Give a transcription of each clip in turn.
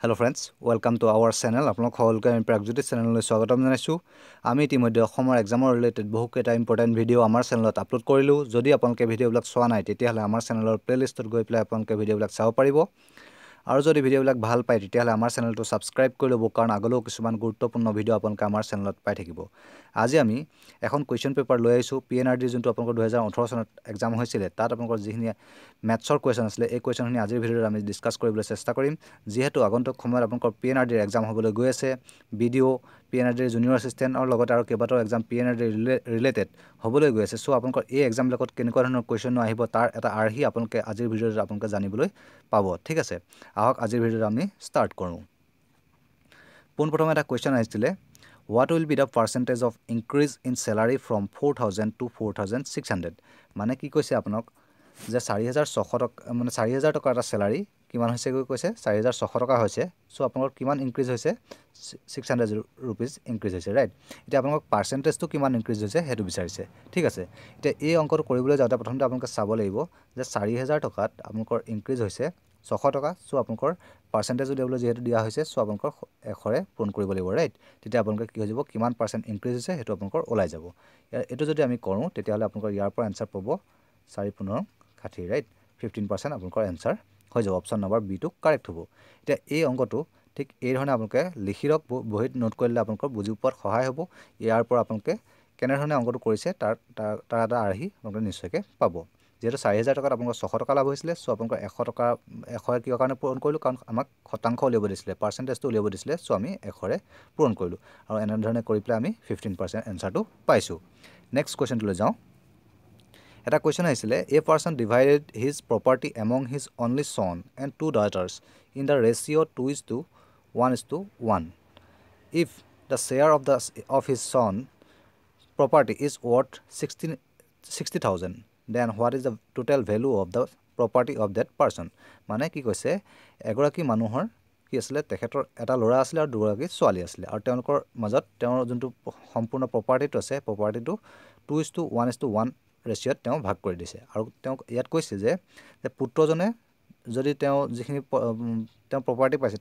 Hello friends, welcome to our channel. আপোনালোক সকলোকে আমি প্ৰাগজ্যোতিষ চেনেললৈ স্বাগতম জনাইছো। আমি ইতিমধ্যে অসমৰ এক্সামৰ ৰিলেটেড বহুকেইটা ইম্পৰ্টেণ্ট ভিডিঅ' আমাৰ চেনেলত আপলোড কৰিলোঁ। যদি আপোনালোকে ভিডিঅ'বিলাক চোৱা নাই তেতিয়াহ'লে আমাৰ চেনেলৰ প্লেলিষ্টত গৈ পেলাই আপোনালোকে ভিডিঅ'বিলাক চাব পাৰিব। আৰু যদি ভিডিঅ'বিলাক ভাল পায় তেতিয়াহ'লে আমাৰ চেনেলটো ছাবস্ক্ৰাইব কৰি ল'ব, কাৰণ আগলৈও কিছুমান গুৰুত্বপূৰ্ণ ভিডিঅ' আপোনালোকে আমাৰ চেনেলত পাই থাকিব। আজি আমি এখন কুৱেশ্যন পেপাৰ লৈ আহিছোঁ। PNRD যোনটো আপোনালোকৰ 2018 চনত এক্সাম হৈছিলে, তাত আপোনালোকৰ যিখিনি মেথছৰ কুৱেশ্যন আছিলে, এই কুৱেশ্যনখিনি আজিৰ ভিডিঅ'ত আমি ডিছকাছ কৰিবলৈ চেষ্টা কৰিম। যিহেতু আগন্তুক সময়ত আপোনালোকৰ PNRDৰ এক্সাম হ'বলৈ গৈ আছে, BDO, PNRDৰ জুনিয়ৰ এছিষ্টেণ্ট আৰু লগতে আৰু কেইবাটাও এক্সাম PNRDৰ ৰিলেটেড হ'বলৈ গৈ আছে। চ' আপোনালোকৰ এই এক্সামবিলাকত কেনেকুৱা ধৰণৰ কুৱেশ্যন আহিব তাৰ এটা আৰ্হি আপোনালোকে আজিৰ ভিডিঅ'ত আপোনালোকে জানিবলৈ পাব। ঠিক আছে, আহক আজিৰ ভিডিঅ'টো আমি ষ্টাৰ্ট কৰোঁ। পোনপ্ৰথমে এটা কুৱেশ্যন আহিছিলে, what will be the percentage of increase in salary from 4,000 to 4,600। মানে কি কৈছে আপোনাক যে 4,600 টকা, মানে 4,000 টকা এটা চেলাৰী কিমান হৈছে কৈছে 4,600 টকা হৈছে। চ' আপোনালোকৰ কিমান ইনক্ৰিজ হৈছে, 600 ৰুপিজ ইনক্ৰিজ হৈছে, ৰাইট। এতিয়া আপোনালোকক পাৰ্চেণ্টেজটো কিমান ইনক্ৰিজ হৈছে সেইটো বিচাৰিছে। ঠিক আছে, এতিয়া এই অংকটো কৰিবলৈ যাওঁতে প্ৰথমতে আপোনালোকে চাব লাগিব যে 4,000 টকাত আপোনালোকৰ ইনক্ৰিজ হৈছে 600 টকা। চ' আপোনালোকৰ পাৰ্চেণ্টেজ উলিয়াবলৈ যিহেতু দিয়া হৈছে, চ' আপোনালোকৰ 100ৰে পূৰণ কৰিব লাগিব, ৰাইট। তেতিয়া আপোনালোকে কি হৈ যাব, কিমান পাৰ্চেণ্ট ইনক্ৰিজ হৈছে সেইটো আপোনালোকৰ ওলাই যাব। এইটো যদি আমি কৰোঁ তেতিয়াহ'লে আপোনালোকৰ ইয়াৰ পৰা এনচাৰ পাব 4×15=60, ৰাইট। 15% আপোনালোকৰ এনচাৰ হৈ যাব। অপশ্যন নম্বৰ বিটো কাৰেক্ট হ'ব। এতিয়া এই অংকটো ঠিক এই ধৰণে আপোনালোকে লিখি লওক, বহীত নোট কৰিলে আপোনালোকৰ বুজি পোৱাত সহায় হ'ব। ইয়াৰ পৰা আপোনালোকে কেনেধৰণে অংকটো কৰিছে তাৰ এটা আৰ্হি আপোনালোকে নিশ্চয়কৈ পাব। যিহেতু 4,000 টকাত আপোনালোকৰ 600 টকা লাভ হৈছিলে, চ' আপোনালোকৰ 100 টকা 100 কিহৰ কাৰণে পূৰণ কৰিলোঁ, কাৰণ আমাক শতাংশ উলিয়াব দিছিলে, পাৰ্চেণ্টেজটো উলিয়াব দিছিলে। চ' আমি 100ৰে পূৰণ কৰিলোঁ আৰু এনেধৰণে কৰি পেলাই আমি 15% এনচাৰটো পাইছোঁ। নেক্সট কুৱেশ্যনটোলৈ যাওঁ। এটা কুৱেশ্যন আহিছিলে, a person divided his property among his only son and 2 daughters in the ratio' 2:1:1. If the share of his son property is worth 60,000, then what is the total value of the property of that person? মানে কি কৈছে, এগৰাকী মানুহৰ কি আছিলে, তেখেতৰ এটা ল'ৰা আছিলে আৰু দুগৰাকী ছোৱালী আছিলে, আৰু তেওঁলোকৰ মাজত তেওঁৰ যোনটো সম্পূৰ্ণ প্ৰপাৰ্টিটো আছে, প্ৰপাৰ্টিটো 2:1:1 ৰেচিঅ'ত তেওঁ ভাগ কৰি দিছে। আৰু তেওঁক ইয়াত কৈছে যে পুত্ৰজনে যদি তেওঁ যিখিনি তেওঁ প্ৰপাৰ্টি পাইছে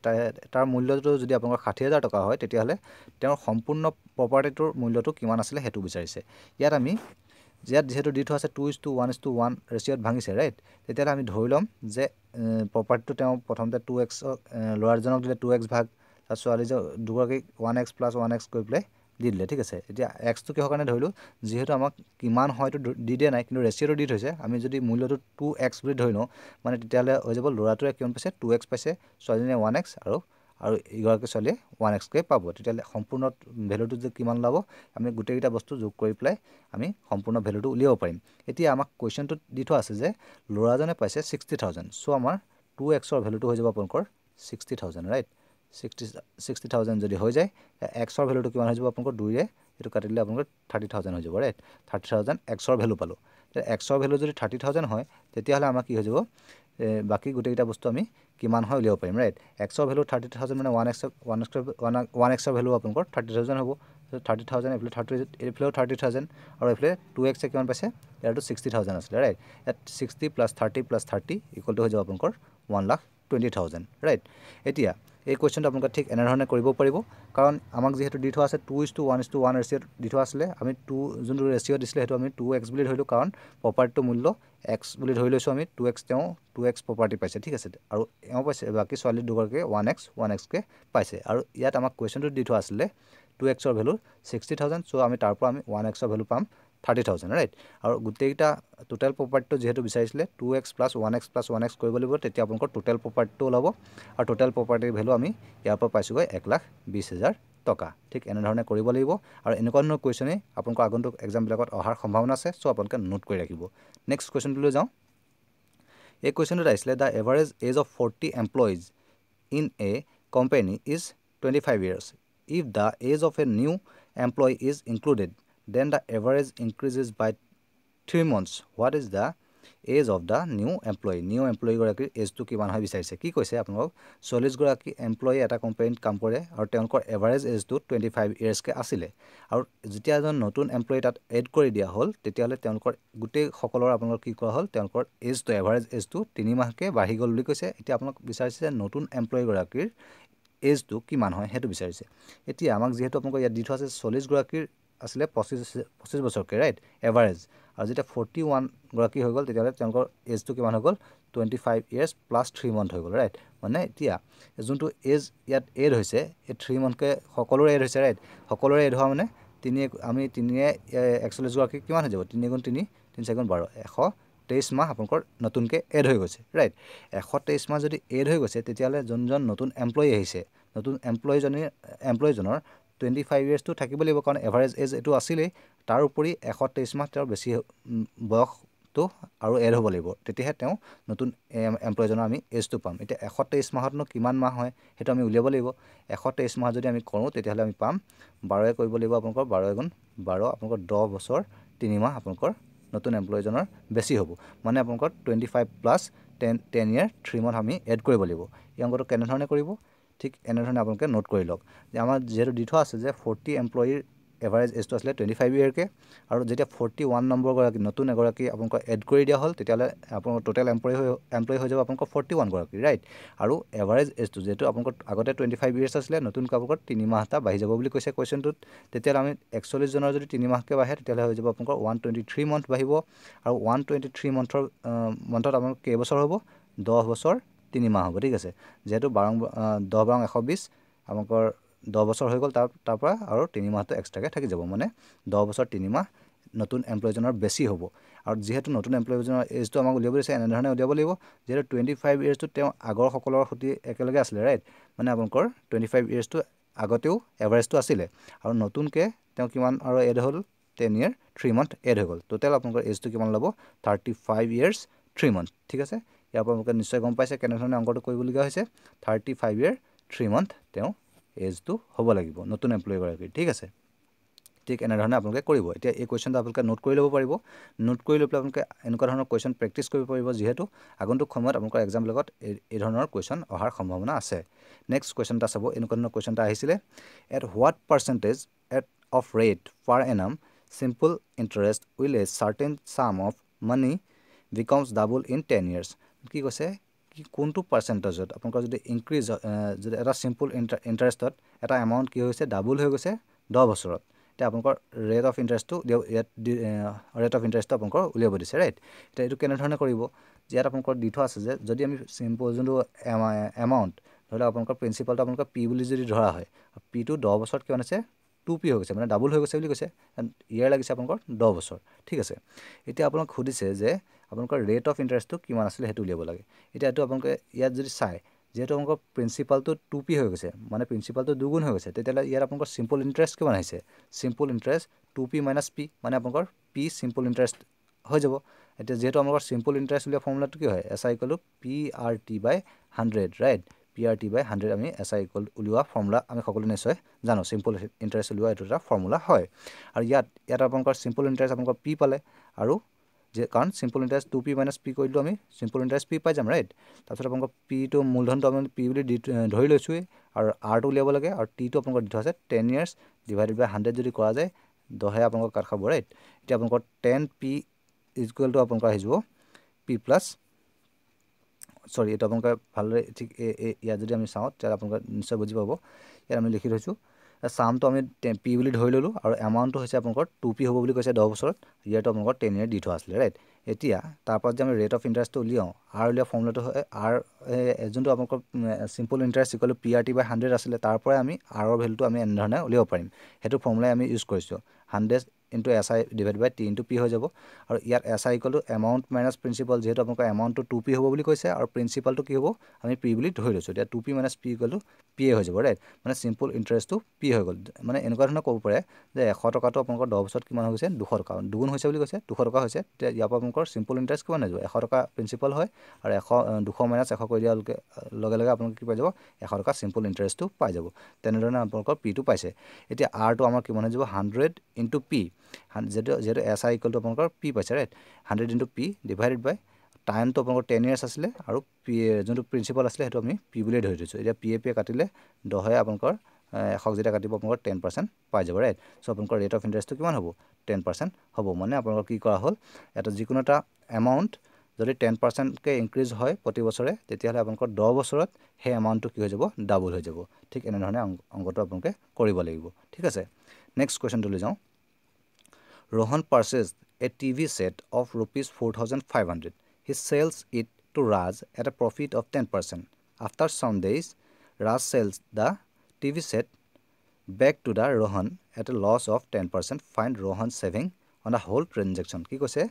তাৰ মূল্যটো যদি আপোনালোকৰ 60,000 টকা হয়, তেতিয়াহ'লে তেওঁৰ সম্পূৰ্ণ প্ৰপাৰ্টিটোৰ মূল্যটো কিমান আছিলে সেইটো বিচাৰিছে। ইয়াত যিহেতু দি থোৱা আছে 2:1:1 ৰেচিঅ'ত ভাঙিছে, ৰাইট। তেতিয়াহ'লে আমি ধৰি ল'ম যে প্ৰপাৰ্টিটো তেওঁ প্ৰথমতে 2x, ল'ৰাজনক দিলে 2x ভাগ, তাৰ ছোৱালী দুগৰাকীক 1x + 1x কৰি পেলাই দি দিলে। ঠিক আছে, এতিয়া এক্সটো কিহৰ কাৰণে ধৰিলোঁ, যিহেতু আমাক কিমান হয়তো দি দিয়া নাই, কিন্তু ৰেচিঅ'টো দি থৈছে। আমি যদি মূল্যটো 2x বুলি ধৰি লওঁ, মানে তেতিয়াহ'লে হৈ যাব ল'ৰাটোৱে কিমান পাইছে, 2x পাইছে, ছোৱালীজনীয়ে 1x, আৰু ইগৰাকী ছোৱালীয়ে 1x পাব। তেতিয়াহ'লে সম্পূৰ্ণ ভেলুটো যে কিমান ওলাব, আমি গোটেইকেইটা বস্তু যোগ কৰি পেলাই আমি সম্পূৰ্ণ ভেলুটো উলিয়াব পাৰিম। এতিয়া আমাক কুৱেশ্যনটোত দি থোৱা আছে যে ল'ৰাজনে পাইছে 60,000। চ' আমাৰ 2xৰ ভেলুটো হৈ যাব আপোনালোকৰ 60,000, ৰাইট। 60,000 যদি হৈ যায়, এক্সৰ ভেলুটো কিমান হৈ যাব আপোনালোকৰ 2ৰে এইটো কাটি দিলে আপোনালোকৰ 30,000 হৈ যাব, ৰাইট। 30,000 এক্সৰ ভেলু পালোঁ। এতিয়া এক্সৰ ভেলু যদি 30,000 হয়, তেতিয়াহ'লে আমাৰ কি হৈ যাব, বাকী গোটেইকেইটা বস্তু আমি কিমান হয় উলিয়াব পাৰিম, ৰাইট। এক্সৰ ভেলু 30,000 মানে 1xৰ ভেলু আপোনালোকৰ 30,000 হ'ব। 30,000 এইফালেও 30,000, আৰু এইফালে 2x কিমান পাইছে, ইয়াৰটো 60,000 আছিলে, ৰাইট। ইয়াত 60 + 30 + 30 = হৈ যাব আপোনালোকৰ 1,20,000, ৰাইট। এতিয়া এই কুৱেশ্যনটো আপোনালোকে ঠিক এনেধৰণে কৰিব পাৰিব, কাৰণ আমাক যিহেতু দি থোৱা আছে 2:1:1 ৰেচিঅ'ত দি থোৱা আছিলে। আমি যোনটো ৰেচিঅ' দিছিলে সেইটো আমি 2x বুলি ধৰিলোঁ, কাৰণ প্ৰপাৰ্টিটোৰ মূল্য x বুলি ধৰি লৈছোঁ আমি। 2x প্ৰপাৰ্টি পাইছে, ঠিক আছে, আৰু এওঁ পাইছে, বাকী ছোৱালী দুগৰাকীয়ে 1x পাইছে। আৰু ইয়াত আমাক কুৱেশ্যনটোত দি থোৱা আছিলে 2xৰ ভেলু 60,000, চ' আমি তাৰ পৰা আমি 1xৰ ভেলু পাম 30,000, ৰাইট। আৰু গোটেইকেইটা টোটেল প্ৰপাৰ্টিটো যিহেতু বিচাৰিছিলে 2x + 1x + 1x কৰিব লাগিব, তেতিয়া আপোনালোকৰ টোটেল প্ৰপাৰ্টিটো ওলাব। আৰু টোটেল প্ৰপাৰ্টিৰ ভেলু আমি ইয়াৰ পৰা পাইছোঁগৈ 1,20,000 টকা। ঠিক এনেধৰণে কৰিব লাগিব, আৰু এনেকুৱা ধৰণৰ কুৱেশ্যনেই আপোনালোকৰ আগন্তুক এক্সামবিলাকত অহাৰ সম্ভাৱনা আছে। চ' আপোনালোকে নোট কৰি ৰাখিব। নেক্সট কুৱেশ্যনটোলৈ যাওঁ। এই কুৱেশ্যনটোত আহিছিলে, the average age of 40 employees in a company is 25 years. If the age of a new employee is included, then the average increases by 3 months. What is the age of the new employee? New এমপ্লয়ীগৰাকীৰ এজটো কিমান হয় বিচাৰিছে। কি কৈছে, আপোনালোকক 40গৰাকী employee এটা কোম্পানীত কাম কৰে, আৰু তেওঁলোকৰ এভাৰেজ এজটো 25 yearsকৈ আছিলে। আৰু যেতিয়া এজন নতুন এমপ্লয়ী তাত এড কৰি দিয়া হ'ল, তেতিয়াহ'লে তেওঁলোকৰ গোটেই সকলৰ আপোনালোকৰ কি কৰা হ'ল, তেওঁলোকৰ এজটো, এভাৰেজ এজটো 3 মাহকৈ বাঢ়ি গ'ল বুলি কৈছে। এতিয়া আপোনালোক বিচাৰিছে যে নতুন এমপ্লয়ীগৰাকীৰ এজটো কিমান হয় সেইটো বিচাৰিছে এতিয়া আমাক যেহেতু আপোনাক ইয়াত দি থোৱা আছে 40 গৰাকীৰ আছিলে 25 বছৰকে ৰাইট এভাৰেজ আৰু যেতিয়া 41 গৰাকী হৈ গ'ল তেতিয়াহ'লে তেওঁলোকৰ এজটো কিমান হৈ গ'ল 25 ইয়াৰ্ছ প্লাছ 3 মান্থ হৈ গ'ল ৰাইট মানে এতিয়া যোনটো এজ ইয়াত এড হৈছে এই 3 মান্থকে সকলোৰে এড হৈছে ৰাইট সকলোৰে এড হোৱা মানে আমি 41 গৰাকী কিমান হৈ যাব 3 গুণ 3 3 গুণ 12 123 মাহ আপোনালোকৰ নতুনকৈ এড হৈ গৈছে ৰাইট 123 মাহ যদি এড হৈ গৈছে তেতিয়াহ'লে যোনজন নতুন এমপ্লয়ী আহিছে নতুন এমপ্লয়ীজনৰ 25 ইয়াৰ্ছটো থাকিব লাগিব কাৰণ এভাৰেজ এজ এইটো আছিলেই তাৰ উপৰি 123 মাহ তেওঁৰ বেছি বয়সটো আৰু এড হ'ব লাগিব তেতিয়াহে তেওঁ নতুন এমপ্লয়ীজনৰ আমি এজটো পাম এতিয়া 123 মাহতনো কিমান মাহ হয় সেইটো আমি উলিয়াব লাগিব 123 মাহ যদি আমি কৰোঁ তেতিয়াহ'লে আমি পাম 12 কৰিব লাগিব আপোনালোকৰ 12 গুণ 12 আপোনালোকৰ 10 বছৰ 3 মাহ আপোনালোকৰ নতুন এমপ্লয়ীজনৰ বেছি হ'ব মানে আপোনালোকৰ 25 প্লাছ 10 ইয়াৰ 3 মান্থ আমি এড কৰিব লাগিব এই অংকটো কেনেধৰণে কৰিব ঠিক এনেধৰণে আপোনালোকে নোট কৰি লওক যে আমাৰ যেহেতু দি থোৱা আছে যে 40 এমপ্লয়ীৰ এভাৰেজ এজটো আছিলে 25 ইয়াৰকে আৰু যেতিয়া 41 নম্বৰ গৰাকী নতুন এগৰাকী আপোনালোকৰ এড কৰি দিয়া হ'ল তেতিয়াহ'লে আপোনালোকৰ টোটেল এমপ্লয়ী হৈ যাব আপোনালোকৰ 41 গৰাকী ৰাইট আৰু এভাৰেজ এজটো যেহেতু আপোনালোকৰ আগতে 25 ইয়াৰ্ছ আছিলে নতুনকৈ আপোনালোকৰ 3 মাহ এটা বাঢ়ি যাব বুলি কৈছে কুৱেশ্যনটোত তেতিয়াহ'লে আমি 41 জনৰ যদি 3 মাহকৈ বাঢ়ে তেতিয়াহ'লে হৈ যাব আপোনালোকৰ 123 মান্থ বাঢ়িব আৰু 123 মান্থত আপোনালোকৰ কেইবছৰ হ'ব 10 বছৰ 3 মাহ হ'ব ঠিক আছে যেহেতু 10 বাৰ 120 আপোনালোকৰ 10 বছৰ হৈ গ'ল তাৰ পৰা আৰু 3 মাহটো এক্সট্ৰাকৈ থাকি যাব মানে 10 বছৰ 3 মাহ নতুন এমপ্লয়ীজনৰ বেছি হ'ব আৰু যেহেতু নতুন এমপ্লয়ীজনৰ এজটো আমাক উলিয়াব দিছে এনেধৰণে উলিয়াব লাগিব যেহেতু 25 ইয়াৰ্ছটো তেওঁ আগৰ সকলৰ সৈতে একেলগে আছিলে ৰাইট মানে আপোনালোকৰ 25 ইয়াৰ্ছটো আগতেও এভাৰেজটো আছিলে আৰু নতুনকৈ তেওঁ কিমান আৰু এড হ'ল 10 ইয়াৰ 3 মান্থ এড হৈ গ'ল টোটেল আপোনালোকৰ এজটো কিমান ল'ব 35 ইয়াৰ্ছ 3 মান্থ ঠিক আছে ইয়াৰ পৰা আপোনালোকে নিশ্চয় গম পাইছে কেনেধৰণে অংকটো কৰিবলগীয়া হৈছে 35 ইয়াৰ 3 মান্থ তেওঁ এজটো হ'ব লাগিব নতুন এমপ্লয়ীগৰাকীৰ ঠিক আছে ঠিক এনেধৰণে আপোনালোকে কৰিব এতিয়া এই কুৱেশ্যনটো আপোনালোকে নোট কৰি ল'ব পাৰিব নোট কৰি লৈ পেলাই আপোনালোকে এনেকুৱা ধৰণৰ কুৱেশ্যন প্ৰেক্টিছ কৰিব পাৰিব যিহেতু আগন্তুক সময়ত আপোনালোকৰ এক্সামবিলাকত এই ধৰণৰ কুৱেশ্যন অহাৰ সম্ভাৱনা আছে নেক্সট কুৱেশ্যন এটা চাব এনেকুৱা ধৰণৰ কুৱেশ্যন এটা আহিছিলে at what percentage of rate per annum simple interest will a certain sum of money becomes double in 10 years কি কৈছে কি কোনটো পাৰ্চেণ্টেজত আপোনালোকৰ যদি ইনক্ৰিজ যদি এটা চিম্পল ইণ্টাৰেষ্টত এটা এমাউণ্ট কি হৈছে ডাবল হৈ গৈছে 10 বছৰত এতিয়া আপোনালোকৰ ৰেট অফ ইণ্টাৰেষ্টটো ৰেট অফ ইণ্টাৰেষ্টটো আপোনালোকৰ উলিয়াব দিছে ৰাইট এতিয়া এইটো কেনেধৰণে কৰিব ইয়াত আপোনালোকৰ দি থোৱা আছে যে যদি আমি চিম্পল যোনটো এমাউণ্ট ধৰি লওক আপোনালোকৰ প্ৰিন্সিপালটো আপোনালোকৰ পি বুলি যদি ধৰা হয় পিটো 10 বছৰত কিমান আছে 2p হৈ গৈছে মানে ডাবল হৈ গৈছে বুলি কৈছে ইয়াৰ লাগিছে আপোনালোকৰ 10 বছৰ ঠিক আছে এতিয়া আপোনাক সুধিছে যে আপোনালোকৰ ৰেট অফ ইণ্টাৰেষ্টটো কিমান আছিলে সেইটো উলিয়াব লাগে এতিয়া এইটো আপোনালোকে ইয়াত যদি চায় যেহেতু আপোনালোকৰ প্ৰিন্সিপালটো 2p হৈ গৈছে মানে প্ৰিন্সিপালটো দুগুণ হৈ গৈছে তেতিয়াহ'লে ইয়াত আপোনালোকৰ চিম্পল ইণ্টাৰেষ্ট কিমান আহিছে simple interest 2p minus p মানে আপোনালোকৰ p চিম্পল ইণ্টাৰেষ্ট হৈ যাব এতিয়া যেহেতু আপোনালোকৰ চিম্পল ইণ্টাৰেষ্ট উলিওৱা ফৰ্মুলাটো কি হয় SI = PRT/100 ৰাইট PRT/100 আমি SI উলিওৱা ফৰ্মুলা আমি সকলোৱে নিশ্চয় জানো চিম্পল ইণ্টাৰেষ্ট উলিওৱা এইটো এটা ফৰ্মুলা হয় আৰু ইয়াত আপোনালোকৰ চিম্পল ইণ্টাৰেষ্ট আপোনালোকৰ p পালে আৰু যে কাৰণ simple interest 2p minus p কৰিলোঁ আমি চিম্পল ইণ্টাৰেষ্ট p পাই যাম ৰাইট তাৰপিছত আপোনালোকৰ পিটো মূলধনটো আমি p বুলি ধৰি লৈছোঁৱেই আৰু rটো উলিয়াব লাগে আৰু tটো আপোনালোকৰ দি থোৱা আছে 10 ইয়াৰ্ছ ডিভাইডেড বাই 100 যদি কৰা যায় 10 আপোনালোকৰ কাট খাব ৰাইট এতিয়া আপোনালোকৰ 10p = আপোনালোকৰ আহি যাব p প্লাছ সৰি এইটো আপোনালোকে ভালদৰে ঠিক ইয়াত যদি আমি চাওঁ তেতিয়া আপোনালোকে নিশ্চয় বুজি পাব ইয়াত আমি লিখি থৈছোঁ চামটো আমি p বুলি ধৰি ল'লোঁ আৰু এমাউণ্টটো হৈছে আপোনালোকৰ 2p হ'ব বুলি কৈছে 10 বছৰত ইয়াৰটো আপোনালোকৰ 10 ইয়াৰ দি থোৱা আছিলে ৰাইট এতিয়া তাৰপৰা যে আমি ৰেট অফ ইণ্টাৰেষ্টটো উলিয়াওঁ উলিওৱা ফৰ্মুলাটো হয় যোনটো আপোনালোকৰ চিম্পল ইণ্টাৰেষ্ট = PRT/100 আছিলে তাৰ পৰাই আমি ৰ ভেলুটো আমি এনেধৰণে উলিয়াব পাৰিম সেইটো ফৰ্মুলাই আমি ইউজ কৰিছোঁ 100 * SI ডিভাইড বাই t * p হৈ যাব আৰু ইয়াত SI = এমাউণ্ট মাইনাছ প্ৰিন্সিপাল যেহেতু আপোনালোকৰ এমাউণ্টটো 2p হ'ব বুলি কৈছে আৰু প্ৰিন্সিপালটো কি হ'ব আমি p বুলি ধৰি লৈছোঁ এতিয়া 2p - p = p হৈ যাব ৰাইট মানে চিম্পল ইণ্টাৰেষ্টটো p হৈ গ'ল মানে এনেকুৱা ধৰণৰ ক'ব পাৰে যে 100 টকাটো আপোনালোকৰ 10 বছৰত কিমান হৈ গৈছে 200 টকা দুগুণ হৈছে বুলি কৈছে 200 টকা হৈছে তেতিয়া ইয়াৰ পৰা আপোনালোকৰ চিম্পল ইণ্টাৰেষ্ট কিমান হৈ যাব 100 টকা প্ৰিন্সিপাল হয় আৰু 200 - 100 কৰি দিয়াৰ লগে লগে আপোনালোকে কি পাই যাব 100 টকা চিম্পল ইণ্টাৰেষ্টটো পাই যাব তেনেধৰণে আপোনালোকৰ pটো পাইছে এতিয়া rটো আমাৰ কিমান হৈ যাব 100 * p যেহেতু SI = আপোনালোকৰ p পাইছে ৰাইট 100 * p ডিভাইডেড বাই টাইমটো আপোনালোকৰ 10 ইয়াৰ্ছ আছিলে আৰু p যোনটো প্ৰিন্সিপাল আছিলে সেইটো আমি p বুলিয়ে ধৰি থৈছোঁ এতিয়া p কাটিলে 10 আপোনালোকৰ 100 যেতিয়া কাটিব আপোনালোকৰ 10% পাই যাব ৰাইট চ' আপোনালোকৰ ৰেট অফ ইণ্টাৰেষ্টটো কিমান হ'ব 10% হ'ব মানে আপোনালোকৰ কি কৰা হ'ল এটা যিকোনো এটা এমাউণ্ট যদি 10%কৈ ইনক্ৰিজ হয় প্ৰতি বছৰে তেতিয়াহ'লে আপোনালোকৰ 10 বছৰত সেই এমাউণ্টটো কি হৈ যাব ডাবল হৈ যাব ঠিক এনেধৰণে অংকটো আপোনালোকে কৰিব লাগিব ঠিক আছে নেক্সট কুৱেশ্যনটো লৈ যাওঁ Rohan purchased a TV set of rupees 4,500. He sells it to Raj at a profit of 10%. After some days, Raj sells the TV set back to the Rohan at a loss of 10%. Find Rohan's saving on the whole transaction. কি কৈছে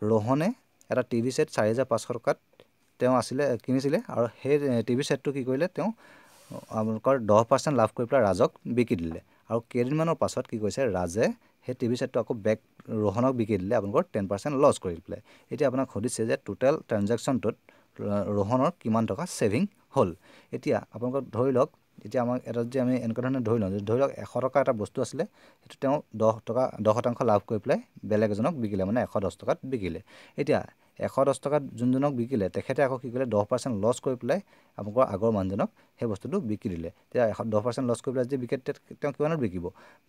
Rohanে এটা TV set 4,500 টকাত তেওঁ কিনিছিলে আৰু সেই TV setটো কি কৰিলে তেওঁ আপোনালোকৰ 10% লাভ কৰি পেলাই ৰাজক বিকি দিলে আৰু কেইদিনমানৰ পাছত কি কৈছে ৰাজে সেই টিভি সেটটো আকৌ বেক Rohanক বিকি দিলে আপোনালোকৰ 10% লছ কৰি দিলে এতিয়া আপোনাক সুধিছে যে টোটাল ট্ৰানজাকচনটোত Rohanৰ কিমান টকা সেভিং হ'ল এতিয়া আপোনালোকৰ ধৰি লওক এতিয়া আমাক এটা যে আমি এনেকুৱা ধৰণে ধৰি লওক 100 টকা এটা বস্তু আছিল এটো তেওঁ 10% লাভ কৰি পেলাই বেলেগ এজনক বিকিলে মানে 110 টকাত বিকিলে এতিয়া 110 টকাত যোনজনক বিকিলে তেখেতে আকৌ কি কৰিলে 10% লছ কৰি পেলাই আপোনালোকৰ আগৰ মানুহজনক সেই বস্তুটো বিকি দিলে তেতিয়া 10% লছ কৰি পেলাই যে বিকে তেওঁ কিমানত বিকিব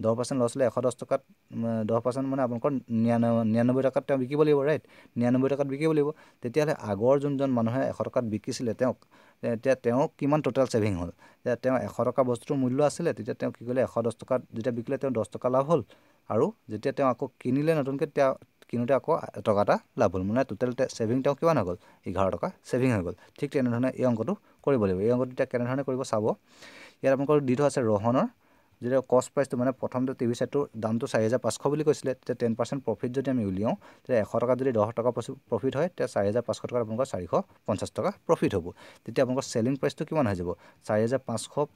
10% লছ হলে 110 টকাত 10% মানে আপোনালোকৰ 99 টকাত তেওঁ বিকিব লাগিব ৰাইট 99 টকাত বিকিব লাগিব তেতিয়াহলে আগৰ যোনজন মানুহে 100 টকাত বিকিছিলে তেওঁ কিমান টোটাল সেভিং হ'ল তেওঁ 100 টকা বস্তুৰ মূল্য আছিল তেতিয়া তেওঁ কি কৰিলে 110 টকাত যেতিয়া বিকিলে তেওঁ 10 টকা লাভ হ'ল আৰু যেতিয়া তেওঁ আকৌ কিনিলে নতুনকৈ তেওঁ কিনোতে আকৌ টকা এটা লাভ হ'ল মানে টোটাল সেভিং তেওঁ কিমান হৈ গ'ল 11 টকা সেভিং হৈ গ'ল ঠিক তেনেধৰণে এই অংকটো কৰিব লাগিব এই অংকটো কেনে ধৰণে কৰিব চাব ইয়াত আপোনালোকৰ দিটো আছে Rohanৰ যেটা কষ্ট প্ৰাইসটো মানে প্ৰথমতে টিভি সেটৰ দামটো 4500 বুলি কৈছিলে তে 10% প্ৰফিট যদি আমি উলিয়াও তে 100 টকা যদি 10 টকা প্ৰফিট হয় তে 4500 টকা আপোনালোকৰ 450 টকা প্ৰফিট হ'ব তেতিয়া আপোনালোকৰ সেলিং প্ৰাইসটো কিমান হৈ যাব 4500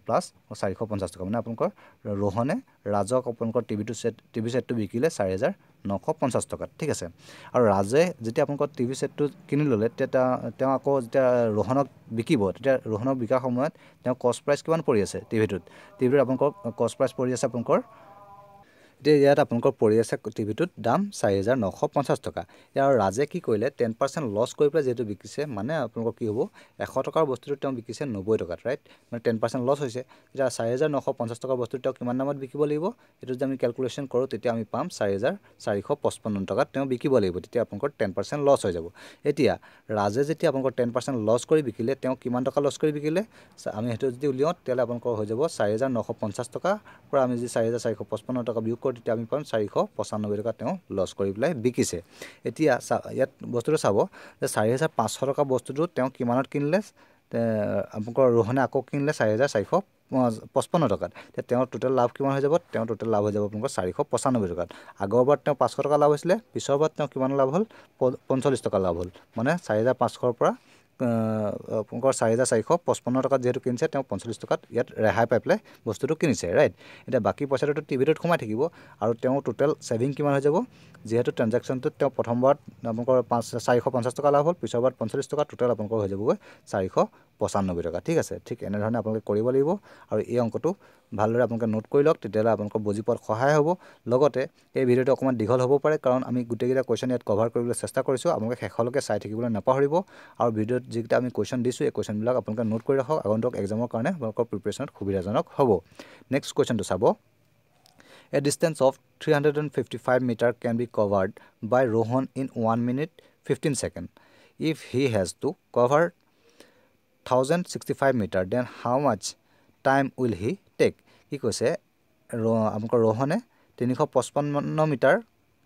প্লাস 450 টকা মানে আপোনালোকৰ Rohanে ৰাজক আপোনালোকৰ টিভি সেটটো বিকিলে 4950 টকা ঠিক আছে আৰু ৰাজে যেতিয়া আপোনালোকৰ টিভি সেটটো কিনি ললে তেওঁ আকৌ যেতিয়া Rohanক বিকিব তেতিয়া Rohanক বিকাৰ সময়ত তেওঁ কষ্ট প্ৰাইস কিমান পৰি আছে টিভিটোত আপোনালোকৰ কষ্ট প্ৰাইস পৰি আছে আপোনালোকৰ এতিয়া ইয়াত আপোনালোকৰ পৰি আছে টিভিটোত দাম 4950 টকা ইয়াৰ ৰাজে কি কৰিলে 10% লছ কৰি পেলাই যেটো বিকিছে মানে আপোনালোকৰ কি হ'ব 100 টকাৰ বস্তুটো তেওঁ বিকিছে 90 টকাত ৰাইট মানে 10% লছ হৈছে এতিয়া 4950 টকাৰ বস্তুটো তেওঁ কিমান দামত বিকিব লাগিব এটো যদি আমি ক্যালকুলেশন কৰো তেতিয়া আমি পাম 4455 টকাত তেওঁ বিকিব লাগিব তেতিয়া আপোনালোকৰ 10% লছ হৈ যাব এতিয়া ৰাজে যেতিয়া আপোনালোকৰ 10% লছ কৰি বিকিলে তেওঁ কিমান টকা লছ কৰি বিকিলে আমি হেতু যদি উলিয়াও তেলে আপোনালোকৰ হৈ যাব 4950 টকা পৰা আমি যদি 4455 টকা বিয়োগ কৰো তেতিয়া আমি পাম 495 টকা তেওঁ লছ কৰি পেলাই বিকিছে এতিয়া ইয়াত বস্তুটো চাব যে 4500 টকা বস্তুটো তেওঁ কিমানত কিনলে আপোনালোকৰ Rohanে আকৌ কিনলে 4455 টকাত তেওঁৰ টোটাল লাভ কিমান হৈ যাব তেওঁৰ টোটাল লাভ হৈ যাব আপোনালোকৰ 495 টকাত আগৰবাৰ তেওঁ 500 টকা লাভ হৈছিলে পিছৰবাৰ তেওঁ কিমান লাভ হ'ল 45 টকা লাভ হ'ল মানে 4500 পৰা আপোনালোকৰ 4455 টকাত যেহেতু কিনছে তেওঁ 45 টকাত ইয়াত ৰেহাই পাই পেলাই বস্তুটো কিনিছে ৰাইট এটা বাকি পইচাটো টিভিটোত কমাই থাকিব আৰু তেওঁ টোটাল সেভিং কিমান হৈ যাব যেহেতু ট্ৰানজাকচনটো তেওঁ প্ৰথমবাৰ আপোনালোকৰ 450 টকা লাভ হ'ল পিছৰবাৰ 45 টকা টোটাল আপোনালোকৰ হৈ যাব 495 টকা ঠিক আছে ঠিক এনে ধৰণে আপোনালোকে কৰিব লাগিব আৰু এই অংকটো ভালদৰে আপোনালোকে নোট কৰি লওক তেতিয়ালে আপোনালোকৰ বুজি পোৱাত সহায় হ'ব লগতে এই ভিডিওটো অকমান দীঘল হ'ব পাৰে কাৰণ আমি গুটেকিটা কোৱেশ্চন ইয়াত কভাৰ কৰিবলৈ চেষ্টা কৰিছো আপোনালোকে শেষলৈকে চাই থাকিবলৈ নাপাহৰিব আৰু ভিডিওত যিটা আমি কোৱেশ্চন দিছো এই কোৱেশ্চন বিলাক আপোনালোকে নোট কৰি ৰাখক আগন্তুক এক্সামৰ কাৰণে আপোনালোকৰ প্ৰিপাৰেচনত সুবিধাজনক হ'ব নেক্সট কোৱেশ্চনটো চাব A distance of 355 meter can be covered by Rohan in 1 minute 15 seconds. If he has to cover 1065 meter, then how much time will he take? কি কৈছে আপোনালোকৰ Rohanে 355 মিটাৰ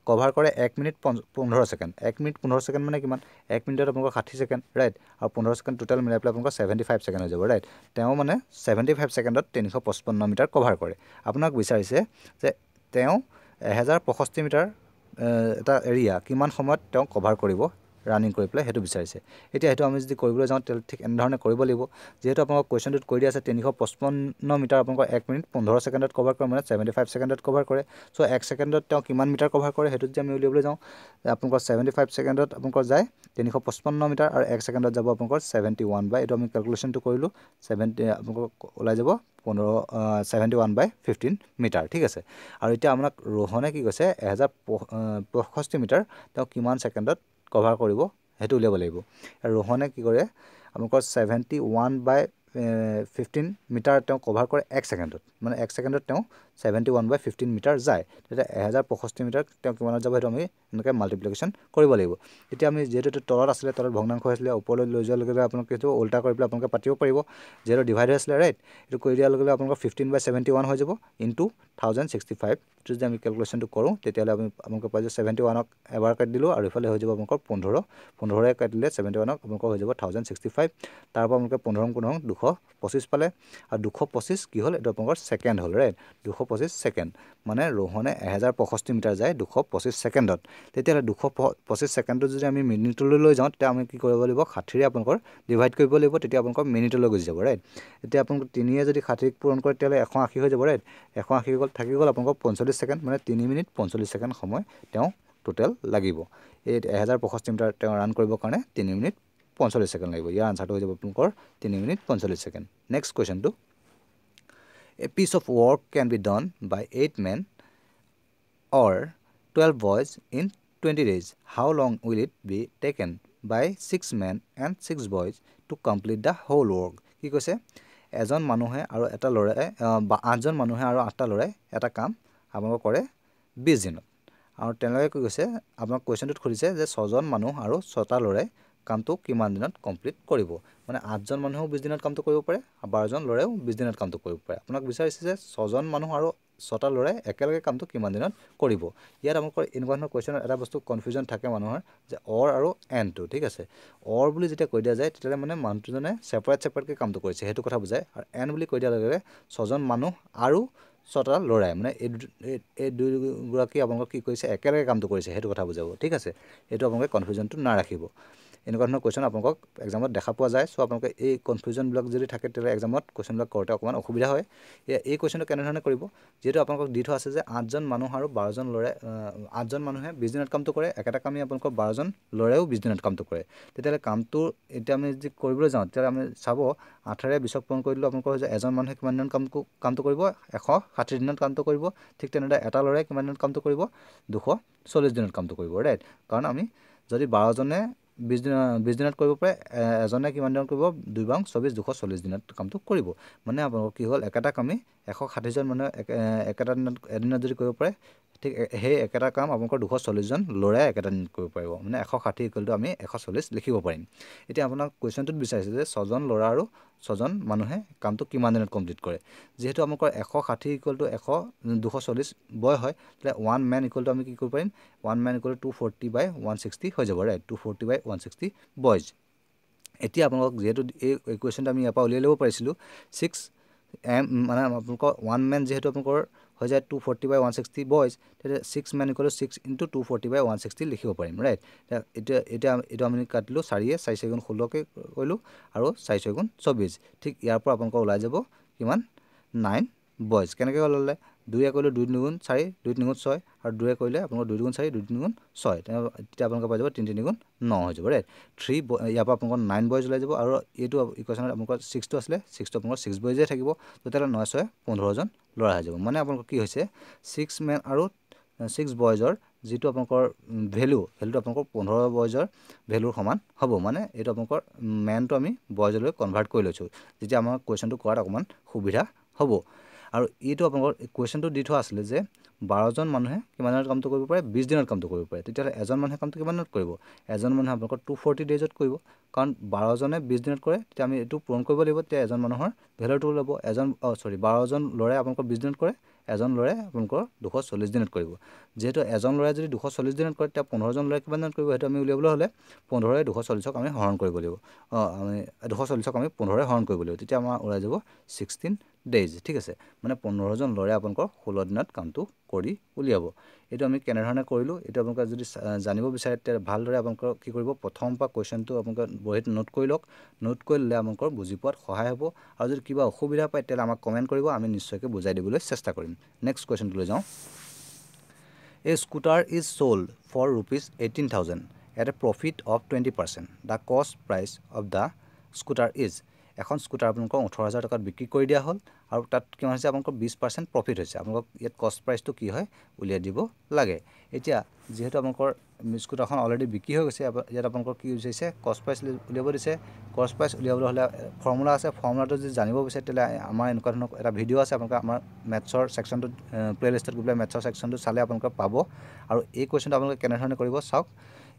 কভাৰ কৰে 1 মিনিট 15 সেকেন্ড 1 মিনিট 15 সেকেন্ড মানে কিমান 1 মিনিটত আপোনালোকৰ 60 second right আৰু 15 second total মিলাই পেলাই আপোনালোকৰ 75 সেকেন্ড হৈ যাব ৰাইট তেওঁ মানে 75 সেকেন্ডত 355 মিটাৰ কভাৰ কৰে আপোনাক বিচাৰিছে যে তেওঁ 1065 মিটাৰ এটা এৰিয়া কিমান সময়ত তেওঁ কভাৰ কৰিব ৰানিং কৰি প্লে হেতু বিচাৰিছে এতিয়া হেতু আমি যদি কৰিবলৈ যাওঁ তেল ঠিক এন ধৰণে কৰিব লাগিব যেহেতু আপোনাক কোৱেশ্চনটোত কৈ দিয়া আছে 355 মিটাৰ আপোনাক 1 মিনিট 15 সেকেন্ডত কভাৰ কৰে মানে 75 সেকেন্ডত কভাৰ কৰে সো 1 সেকেন্ডত তেওঁ কিমান মিটাৰ কভাৰ কৰে হেতু যদি আমি উলিয়াবলৈ যাওঁ আপোনাক 75 সেকেন্ডত আপোনাক যায় 355 মিটাৰ আৰু 1 সেকেন্ডত যাব আপোনাক 71 বাই এটো আমি ক্যালকুলেশনটো কৰিলো 70 আপোনাক ওলাই যাব 71/15 মিটাৰ ঠিক আছে আৰু এতিয়া আপোনাক Rohanে কি কৈছে 1065 মিটাৰ তেওঁ কিমান সেকেন্ডত কভাৰ কৰিব হেতু উলিয়াব লাগিব আৰু Rohanে কি কৰে আপোনাক 71/15 15 মিটাৰ তেওঁ কভাৰ কৰে 1 ছেকেণ্ডত মানে 1 ছেকেণ্ডত তেওঁ 71/15 মিটাৰ যায় তেতিয়া 1065 মিটাৰ তেওঁ কিমানত যাব সেইটো আমি এনেকৈ মাল্টিপ্লিকেশ্যন কৰিব লাগিব এতিয়া আমি যেহেতু তলত আছিলে তলত ভগ্নাংশ হৈছিলে ওপৰলৈ লৈ যোৱাৰ লগে লগে আপোনালোকে সেইটো উল্টা কৰি পেলাই আপোনালোকে পাতিব পাৰিব যেহেতু ডিভাইড হৈ আছিলে ৰাইট এইটো কৰি দিয়াৰ লগে লগে আপোনালোকৰ 15/71 হৈ যাব ইনটু 1065 এইটো যদি আমি কেলকুলেশ্যনটো কৰোঁ তেতিয়াহ'লে আপোনালোকে পাই যাব 71ক এবাৰ কাটি দিলোঁ আৰু ইফালে হৈ যাব আপোনালোকৰ 15 কাটি দিলে 71ক আপোনালোকৰ হৈ যাব 1065 তাৰ পৰা আপোনালোকে 15 225 পালে আৰু 225 কি হ'ল এইটো আপোনালোকৰ ছেকেণ্ড হ'ল ৰাইট 225 ছেকেণ্ড মানে ৰোহনে 1065 মিটাৰ যায় 225 ছেকেণ্ডত তেতিয়াহ'লে 225 ছেকেণ্ডত যদি আমি মিনিটলৈ লৈ যাওঁ তেতিয়া আমি কি কৰিব লাগিব 60ৰে আপোনালোকৰ ডিভাইড কৰিব লাগিব তেতিয়া আপোনালোকৰ মিনিটলৈ গুচি যাব ৰাইট এতিয়া আপোনালোকৰ 3য়ে যদি 60ক পূৰণ কৰে তেতিয়াহ'লে 180 হৈ যাব ৰাইট 180 গ'ল থাকি গ'ল আপোনালোকৰ 45 ছেকেণ্ড মানে 3 মিনিট 45 ছেকেণ্ড সময় তেওঁ টোটেল লাগিব এই 1065 মিটাৰ তেওঁ ৰান কৰিবৰ কাৰণে 3 মিনিট 45 ছেকেণ্ড লাগিব ইয়াৰ আনসাৰটো হৈ যাব আপোনালোকৰ 3 মিনিট 45 ছেকেণ্ড নেক্সট কুৱেশ্যনটো A piece of work can be done by 8 men or 12 boys in 20 days. How long will it be taken by 6 men and 6 boys to complete the whole work? কি কৈছে এজন মানুহে আৰু এটা ল'ৰাই বা 8জন মানুহে আৰু 8টা ল'ৰাই এটা কাম আপোনালোকে কৰে 20 দিনত আৰু তেওঁলোকে কি কৈছে আপোনাক কুৱেশ্যনটোত সুধিছে যে 6জন মানুহ আৰু 6টা ল'ৰাই কামটো কিমান দিনত কমপ্লিট কৰিব মানে 8জন মানুহেও 20 দিনত কামটো কৰিব পাৰে আৰু 12জন ল'ৰাইও 20 দিনত কামটো কৰিব পাৰে আপোনাক বিচাৰিছে যে 6জন মানুহ আৰু 6টা ল'ৰাই একেলগে কামটো কিমান দিনত কৰিব ইয়াত আপোনালোকৰ এনেকুৱা ধৰণৰ কুৱেশ্যনত এটা বস্তু কনফিউজন থাকে মানুহৰ যে অৰ আৰু এণ্ডটো ঠিক আছে অৰ বুলি যেতিয়া কৈ দিয়া যায় তেতিয়াহ'লে মানে মানুহজনে ছেপাৰেটকৈ কামটো কৰিছে সেইটো কথা বুজায় আৰু এণ্ড বুলি কৈ দিয়াৰ লগে লগে 6জন মানুহ আৰু 6টা ল'ৰাই মানে এই দুয়োগৰাকী আপোনালোকক কি কৰিছে একেলগে কামটো কৰিছে সেইটো কথা বুজাব ঠিক আছে এইটো আপোনালোকে কনফিউজনটো নাৰাখিব এনেকুৱা ধৰণৰ কুৱেশ্যন আপোনালোকক এক্সামত দেখা পোৱা যায় চ' আপোনালোকে এই কনফিউজনবিলাক যদি থাকে তেতিয়াহ'লে এক্সামত কুৱেশ্যনবিলাক কৰোঁতে অকণমান অসুবিধা হয় এই কুৱেশ্যনটো কেনেধৰণে কৰিব যিহেতু আপোনালোকক দি থোৱা আছে যে 8জন মানুহ আৰু 12জন ল'ৰাই 8জন মানুহে 20 দিনত কামটো কৰে একেটা কামেই আপোনালোকৰ 12জন ল'ৰাইও 20 দিনত কামটো কৰে তেতিয়াহ'লে কামটো এতিয়া আমি যদি কৰিবলৈ যাওঁ তেতিয়াহ'লে আমি চাব 8ৰে 20ক পূৰণ কৰি দিলোঁ আপোনালোকৰ হৈছে এজন মানুহে কিমান দিনত কামটো কৰিব 160 দিনত কামটো কৰিব ঠিক তেনেদৰে এটা ল'ৰাই কিমান দিনত কামটো কৰিব 240 দিনত কামটো কৰিব ৰাইট কাৰণ আমি যদি 12জনে 20 দিনত কৰিব পাৰে এজনে কিমান দিনত কৰিব 2×24 240 দিনত কামটো কৰিব মানে আপোনালোকৰ কি হ'ল একেটা কামেই 160জন মানুহে একেটা এদিনত যদি কৰিব পাৰে ঠিক সেই একেটা কাম আপোনালোকৰ 240জন ল'ৰাই একেটা দিনত কৰিব পাৰিব মানে 160 আমি 140 লিখিব পাৰিম এতিয়া আপোনাক কুৱেশ্যনটোত বিচাৰিছে যে 6জন ল'ৰা আৰু 6জন মানুহে কামটো কিমান দিনত কমপ্লিট কৰে যেহেতু আপোনালোকৰ 160 240 বয় হয় তেতিয়া 1 man আমি কি কৰিব পাৰিম 1 man 240/160 হৈ যাব ৰাইট 240/160 বয়জ এতিয়া আপোনালোকক যেহেতু এই কুৱেশ্যনটো আমি ইয়াৰ পৰা উলিয়াই ল'ব পাৰিছিলোঁ 6 মানে আপোনালোকৰ 1 man যিহেতু আপোনালোকৰ হৈ যায় 240/160 বয়জ তেতিয়া 6 man 6 × 240/160 লিখিব পাৰিম ৰাইট এতিয়া এইটো আমি কাটিলোঁ 4য়ে 4 × 16কৈ কৰিলোঁ আৰু 4 × 24 ঠিক ইয়াৰ পৰা আপোনালোকৰ ওলাই যাব কিমান 9 বয়জ কেনেকৈ ওলালে 2য়ে কৰিলোঁ 2 × 2 = 4 2 × 3 = 6 আৰু 2য়ে কৰিলে আপোনালোকৰ 2 × 4 2 × 3 = 6 তেতিয়া আপোনালোকে পাই যাব 3 × 3 = 9 হৈ যাব ৰাইট 3 ইয়াৰ পৰা আপোনালোকৰ 9 বয়জ ওলাই যাব আৰু এইটো ইকুৱেশ্যনত আপোনালোকৰ 6টো আছিলে 6টো আপোনালোকৰ 6 বয়জে থাকিব তেতিয়াহ'লে 9 × 6 = 15জন ল'ৰা হৈ যাব মানে আপোনালোকৰ কি হৈছে 6 men আৰু 6 বয়জৰ যিটো আপোনালোকৰ ভেলুটো আপোনালোকৰ 15 বয়জৰ ভেলুৰ সমান হ'ব মানে এইটো আপোনালোকৰ মেনটো আমি বয়জলৈ কনভাৰ্ট কৰি লৈছোঁ যেতিয়া আমাৰ কুৱেশ্যনটো কৰাত অকণমান সুবিধা হ'ব আৰু এইটো আপোনালোকৰ কুৱেশ্যনটো দি থোৱা আছিলে যে 12জন মানুহে কিমান দিনত কামটো কৰিব পাৰে 20 দিনত কামটো কৰিব পাৰে তেতিয়াহ'লে এজন মানুহে কামটো কিমান দিনত কৰিব এজন মানুহে আপোনালোকৰ 240 ডেজত কৰিব কাৰণ 12জনে 20 দিনত কৰে তেতিয়া আমি এইটো পূৰণ কৰিব লাগিব তেতিয়া এজন মানুহৰ ভেলুটো ল'ব 12জন ল'ৰাই আপোনালোকৰ 20 দিনত কৰে এজন ল'ৰাই আপোনালোকৰ 240 দিনত কৰিব যেহেতু এজন ল'ৰাই যদি 240 দিনত কৰে তেতিয়া 15জন ল'ৰাই কিমান দিনত কৰিব সেইটো আমি উলিয়াবলৈ হ'লে 15ৰে 240ক আমি হৰণ কৰিব লাগিব আমি 240ক আমি 15ৰে হৰণ কৰিব লাগিব তেতিয়া আমাৰ ওলাই যাব 16 days ঠিক আছে মানে 15জন ল'ৰাই আপোনালোকৰ 16 দিনত কামটো কৰি উলিয়াব এইটো আমি কেনেধৰণে কৰিলোঁ এইটো আপোনালোকে যদি জানিব বিচাৰে তেতিয়া ভালদৰে আপোনালোকৰ কি কৰিব প্ৰথম পৰা কুৱেশ্যনটো আপোনালোকে বহীত নোট কৰি লওক নোট কৰি ল'লে আপোনালোকৰ বুজি পোৱাত সহায় হ'ব আৰু যদি কিবা অসুবিধা পায় তেতিয়াহ'লে আমাক কমেণ্ট কৰিব আমি নিশ্চয়কৈ বুজাই দিবলৈ চেষ্টা কৰিম নেক্সট কুৱেশ্যনটোলৈ যাওঁ A scooter is sold for ₹18,000 at a profit of 20%. The cost price of the scooter is এখন স্কুটাৰ আপোনালোকক 18,000 টকাত বিক্ৰী কৰি দিয়া হ'ল আৰু তাত কিমান হৈছে আপোনালোকৰ 20% প্ৰফিট হৈছে আপোনালোকক ইয়াত কষ্ট প্ৰাইচটো কি হয় উলিয়াই দিব লাগে এতিয়া যেহেতু আপোনালোকৰ স্কুটাৰখন অলৰেডি বিক্ৰী হৈ গৈছে ইয়াত আপোনালোকৰ কি হৈছে কষ্ট প্ৰাইচ উলিয়াব দিছে কষ্ট প্ৰাইচ উলিয়াবলৈ হ'লে ফৰ্মুলা আছে ফৰ্মুলাটো যদি জানিব বিচাৰে তেতিয়াহ'লে আমাৰ এনেকুৱা ধৰণৰ এটা ভিডিঅ' আছে আপোনালোকে আমাৰ মেথছৰ ছেকশ্যনটোত প্লেলিষ্টত গৈ পেলাই মেথছৰ ছেকশ্যনটো চালে আপোনালোকে পাব আৰু এই কুৱেশ্যনটো আপোনালোকে কেনেধৰণে কৰিব চাওক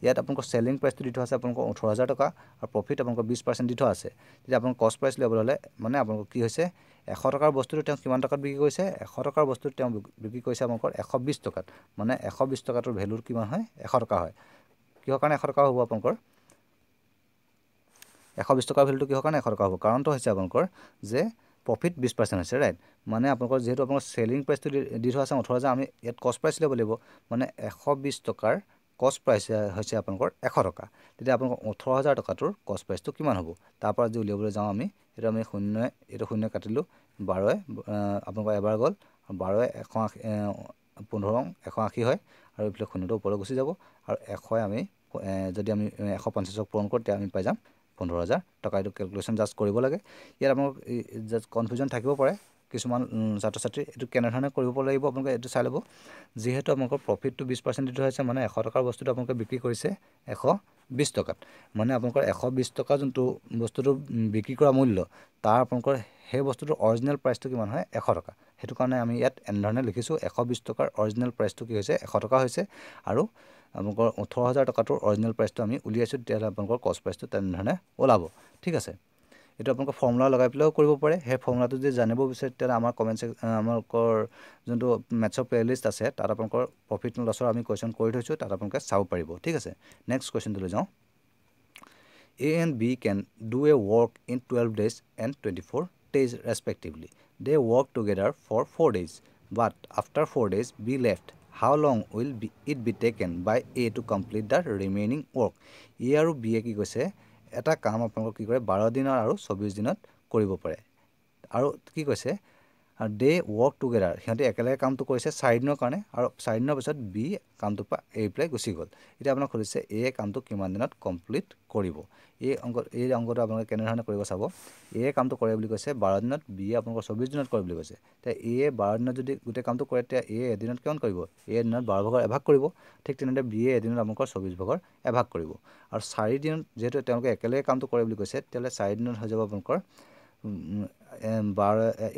ইয়াত আপোনালোকৰ চেলিং প্ৰাইচটো দি থোৱা আছে আপোনালোকৰ 18,000 টকা আৰু প্ৰফিট আপোনালোকৰ 20% দি থোৱা আছে তেতিয়া আপোনালোকৰ কষ্ট প্ৰাইচ উলিয়াবলৈ হ'লে মানে আপোনালোকৰ কি হৈছে 100 টকাৰ বস্তুটো তেওঁ কিমান টকাত বিক্ৰী কৰিছে 100 টকাৰ বস্তুটো তেওঁ বিক্ৰী কৰিছে আপোনালোকৰ 120 টকাত মানে 120 টকাটোৰ ভেলুৰ কিমান হয় 100 টকা হয় কিহৰ কাৰণে 100 টকা হ'ব আপোনালোকৰ 120 টকাৰ ভেলুটো কিহৰ কাৰণে 100 টকা হ'ব কাৰণটো হৈছে আপোনালোকৰ যে প্ৰফিট 20% হৈছে ৰাইট মানে আপোনালোকৰ যেহেতু আপোনালোকৰ চেলিং প্ৰাইচটো দি থোৱা আছে 18,000 আমি ইয়াত কষ্ট প্ৰাইচ ল'ব লাগিব মানে 120 টকাৰ কষ্ট প্ৰাইচ হৈছে আপোনালোকৰ 100 টকা তেতিয়া আপোনালোকৰ 18,000 টকাটোৰ কষ্ট প্ৰাইচটো কিমান হ'ব তাৰ পৰা যদি উলিয়াবলৈ যাওঁ আমি আমি শূন্য কাটিলোঁ 12 আপোনালোকৰ এবাৰ গ'ল 12 15 180 হয় আৰু এইফালে শূন্যটো ওপৰলৈ গুচি যাব আৰু 100 আমি যদি আমি 150ক পূৰণ কৰোঁ তেতিয়া আমি পাই যাম 15,000 টকা এইটো কেলকুলেশ্যন জাষ্ট কৰিব লাগে ইয়াত আপোনালোক জাষ্ট কনফিউজন থাকিব পাৰে কিছুমান ছাত্ৰ ছাত্ৰী এইটো কেনেধৰণে কৰিব লাগিব আপোনালোকে এইটো চাই ল'ব যেহেতু আপোনালোকৰ প্ৰফিটটো 20% দি থোৱা হৈছে মানে 100 টকাৰ বস্তুটো আপোনালোকে বিক্ৰী কৰিছে 120 টকাত মানে আপোনালোকৰ 120 টকা যোনটো বস্তুটো বিক্ৰী কৰা মূল্য তাৰ আপোনালোকৰ সেই বস্তুটোৰ অৰিজিনেল প্ৰাইচটো কিমান হয় 100 টকা সেইটো কাৰণে আমি ইয়াত এনেধৰণে লিখিছোঁ 120 টকাৰ অৰিজিনেল প্ৰাইচটো কি হৈছে 100 টকা হৈছে আৰু আপোনালোকৰ 18,000 টকাটোৰ অৰিজিনেল প্ৰাইচটো আমি উলিয়াইছোঁ তেতিয়াহ'লে আপোনালোকৰ কষ্ট প্ৰাইচটো তেনেধৰণে ওলাব ঠিক আছে এইটো আপোনালোকৰ ফৰ্মুলা লগাই পেলাইও কৰিব পাৰে সেই ফৰ্মুলাটো যদি জানিব বিচাৰে তেতিয়াহ'লে আমাৰ আমালোকৰ যোনটো মেথছৰ প্লেলিষ্ট আছে তাত আপোনালোকৰ প্ৰফিট লছৰ আমি কুৱেশ্যন কৰি থৈছোঁ তাত আপোনালোকে চাব পাৰিব ঠিক আছে নেক্সট কুৱেশ্যনটোলৈ যাওঁ A and B can do a work in 12 days and 24 days respectively. They work together for 4 days, but after 4 days B left. How long will it be taken by A to complete the remaining work? A আৰু B কি কৈছে এটা কাম আপোনালোকক কি কৰে 12 দিনৰ আৰু 24 দিনত কৰিব পাৰে আৰু কি কৈছে দে ৱৰ্ক টুগেডাৰ সিহঁতে একেলগে কামটো কৰিছে 4 দিনৰ কাৰণে আৰু 4 দিনৰ পিছত বি কামটো এৰি পেলাই গুচি গ'ল এতিয়া আপোনাক সুধিছে এ কামটো কিমান দিনত কমপ্লিট কৰিব এই অংকটো আপোনালোকে কেনেধৰণে কৰিব চাব এ কামটো কৰে বুলি কৈছে 12 দিনত বি আপোনালোকৰ 24 দিনত কৰে বুলি কৈছে তে এ 12 দিনত যদি গোটেই কামটো কৰে তেতিয়া এ এদিনত কিমান কৰিব এ এদিনত 12 ভাগৰ এভাগ কৰিব ঠিক তেনেদৰে বি এদিনত আপোনালোকৰ 24 ভাগৰ এভাগ কৰিব আৰু 4 দিনত যেহেতু তেওঁলোকে একেলগে কামটো কৰে বুলি কৈছে তেতিয়াহ'লে 4 দিনত হৈ যাব আপোনালোকৰ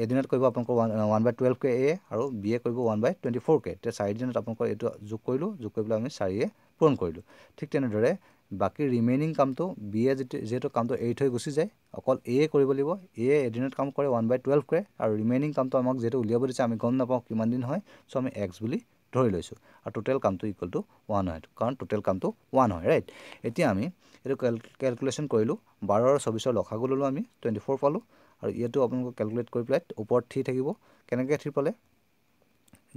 এদিনত কৰিব আপোনালোকৰ 1/12 কে এ আৰু বি এ কৰিব 1/24 কে তেতিয়া 4 দিনত আপোনালোকৰ এইটো যোগ কৰি পেলাই আমি 4 এ পূৰণ কৰিলোঁ ঠিক তেনেদৰে বাকী ৰিমেইনিং কামটো বি এ যেহেতু কামটো এৰি থৈ গুচি যায় অকল এ কৰিব লাগিব এ এদিনত কাম কৰে 1/12 কৰে আৰু ৰিমেইনিং কামটো আমাক যেহেতু উলিয়াব দিছে আমি গম নাপাওঁ কিমান দিন হয় চ' আমি এক্স বুলি ধৰি লৈছোঁ আৰু টোটেল কামটো ইকুৱেল টু 1 হয় কাৰণ টোটেল কামটো 1 হয় ৰাইট এতিয়া আমি এইটো কেলকুলেশ্যন কৰিলোঁ 12 আৰু 24 লসাগু ল'লোঁ আমি 24 পালোঁ আৰু ইয়াতো আপোনালোকক কেলকুলেট কৰি পেলাই ওপৰত 3 থাকিব কেনেকৈ 3 পালে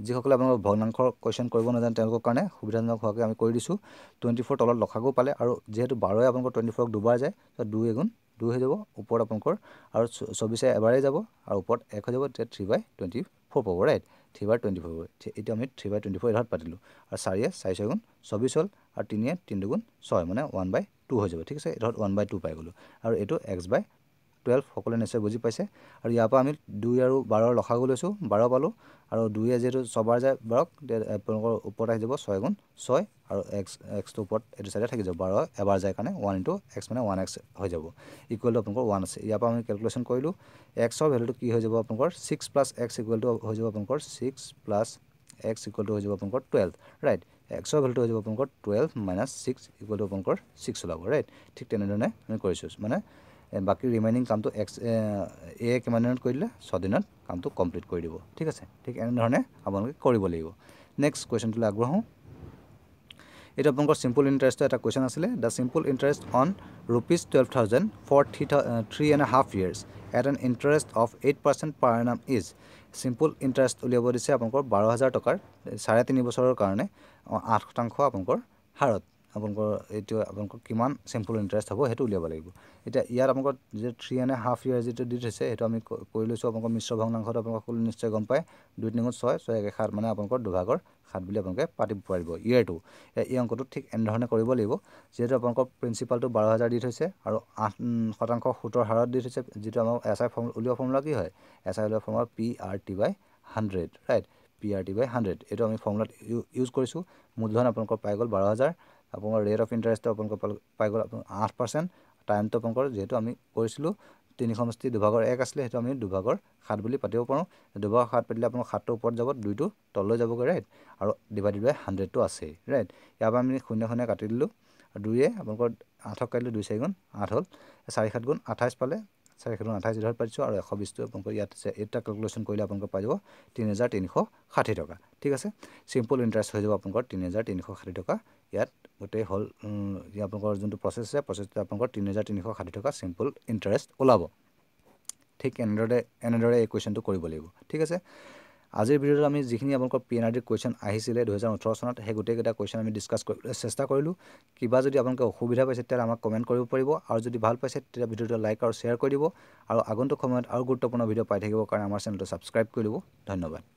যিসকলে আপোনালোকৰ ভগ্নাংশৰ কুৱেশ্যন কৰিব নাজানে তেওঁলোকৰ কাৰণে সুবিধাজনক হোৱাকৈ আমি কৰি দিছোঁ 24 তলত লসাগু পালে আৰু যিহেতু 12 আপোনালোকৰ 24ক দুবাৰ যায় তো 2 এগুণ 2 হৈ যাব ওপৰত আপোনালোকৰ আৰু 24 এবাৰেই যাব আৰু ওপৰত 1 হৈ যাব তেতিয়া 3/24 পাব ৰাইট 3/24 হ'ব এতিয়া আমি 3/24 এডালত পাতিলোঁ আৰু 4 4 গুণ 24 হ'ল আৰু 3 3 দুগুণ 6 মানে 1/2 হৈ যাব ঠিক আছে এডালত 1/2 পাই গ'লোঁ আৰু এইটো x/12 সকলোৱে নিশ্চয় বুজি পাইছে আৰু ইয়াৰ পৰা আমি 2 আৰু 12ৰ লসাগু লৈছোঁ 12 পালোঁ আৰু 2 যেহেতু 6 বাৰ যায় 12ক আপোনালোকৰ ওপৰত আহি যাব 6 গুণ 6 আৰু এক্সটো ওপৰত এইটো চাইডে থাকি যাব 12 এবাৰ যায় কাৰণে 1 × x মানে 1x হৈ যাব ইকুৱেল টু আপোনালোকৰ 1 আছে ইয়াৰ পৰা আমি কেলকুলেশ্যন কৰিলোঁ এক্সৰ ভেলুটো কি হৈ যাব আপোনালোকৰ 6 + x ইকুৱেল টু হৈ যাব আপোনালোকৰ 6 + x ইকুৱেল টু হৈ যাব আপোনালোকৰ 12 ৰাইট এক্সৰ ভেলুটো হৈ যাব আপোনালোকৰ 12 - 6 ইকুৱেল টু আপোনালোকৰ 6 ওলাব ৰাইট ঠিক তেনেধৰণে আমি কৰিছোঁ মানে বাকী ৰিমেইনিং কামটো এ কিমান দিনত কৰি দিলে 6 দিনত কামটো কমপ্লিট কৰি দিব ঠিক আছে ঠিক এনেধৰণে আপোনালোকে কৰিব লাগিব নেক্সট কুৱেশ্যনটোলৈ আগ্ৰহওঁ এইটো আপোনালোকৰ চিম্পল ইণ্টাৰেষ্টৰ এটা কুৱেশ্যন আছিলে the simple interest on ₹12,000 for 3.5 years at an interest of 8% per annum is simple interest উলিয়াব দিছে আপোনালোকৰ 12,000 টকাৰ 3.5 বছৰৰ কাৰণে 8% আপোনালোকৰ হাৰত আপোনালোকৰ এইটো আপোনালোকৰ কিমান চিম্পল ইণ্টাৰেষ্ট হ'ব সেইটো উলিয়াব লাগিব এতিয়া ইয়াত আপোনালোকৰ যে 3.5 ইয়াৰ যেটো দি থৈছে সেইটো আমি কৰি লৈছো আপোনালোকৰ মিশ্ৰ ভগ্নাংশটো আপোনালোক সকলো নিশ্চয় গম পায় 2 × 6 6 × 7 মানে আপোনালোকৰ দুভাগৰ 7 বুলি আপোনালোকে পাতিব পাৰিব ইয়াৰটো এই অংকটো ঠিক এনেধৰণে কৰিব লাগিব যেহেতু আপোনালোকৰ প্ৰিন্সিপালটো 12000 দি থৈছে আৰু 8% সুতৰ হাৰত দি থৈছে যেটো আমাৰ এসআই উলিওৱা ফৰ্মুলা কি হয় এসআই উলিওৱা ফৰ্মুলা PRT/100 ৰাইট PRT/100 এইটো আমি ফৰ্মুলাত ইউজ কৰিছো মূলধন আপোনালোকৰ পাই গ'ল 12000 আপোনালোকৰ ৰেট অফ ইন্টাৰেষ্ট আপোনালোকৰ পাই গ'ল 8% টাইমটো আপোনালোকৰ যেহেতু আমি কৰিছিলো 3 সমষ্টি দুভাগৰ 1 আছিল হেতু আমি দুভাগৰ 7 বুলি পাতিব পাৰো দুভাগৰ 7 পাতিলে আপোনালোকৰ 7 টো ওপৰত যাব 2 টো তললৈ যাবগৈ ৰাইট আৰু ডিভাইডেড বাই 100 টো আছে ৰাইট ইয়াৰ আমি শূন্য শূন্য কাটি দিলো 2 এ আপোনালোকৰ 8 কাটিলে 2 4 গুণ 8 হ'ল 4 7 গুণ 28 পালে 4 7 গুণ 28 ধৰ পাইছো আৰু 120 টো আপোনালোকৰ ইয়াত আছে এটা ক্যালকুলেশন কৰিলে আপোনালোকৰ পাই যাব 3360 টকা ঠিক আছে সিম্পল ইন্টাৰেষ্ট হৈ যাব আপোনালোকৰ 3360 টকা ইয়াত গোটেই হল আপোনালোকৰ যোনটো প্ৰসেস আছে প্ৰসেসটো আপোনালোকৰ 3360 টকা সিম্পল ইন্টাৰেষ্ট ওলাব ঠিক এনেদৰে এই কোৱেশ্চনটো কৰিব লাগিব ঠিক আছে আজিৰ ভিডিওত আমি যিখিনি আপোনালোকৰ পিএনআৰডি কোৱেশ্চন আহিছিলে 2018 চনত হে গোটেই কেইটা কোৱেশ্চন আমি ডিসকাস কৰিবলৈ চেষ্টা কৰিলো কিবা যদি আপোনালোকে অসুবিধা পাইছে তেতিয়া আমাক কমেন্ট কৰিব পাৰিব আৰু যদি ভাল পাইছে তেতিয়া ভিডিওটো লাইক আৰু শেয়াৰ কৰি দিব আৰু আগন্তুক সময়ত আৰু গুৰুত্বপূৰ্ণ ভিডিও পাই থাকিবৰ কাৰণে আমাৰ চেনেলটো সাবস্ক্ৰাইব কৰি দিব ধন্যবাদ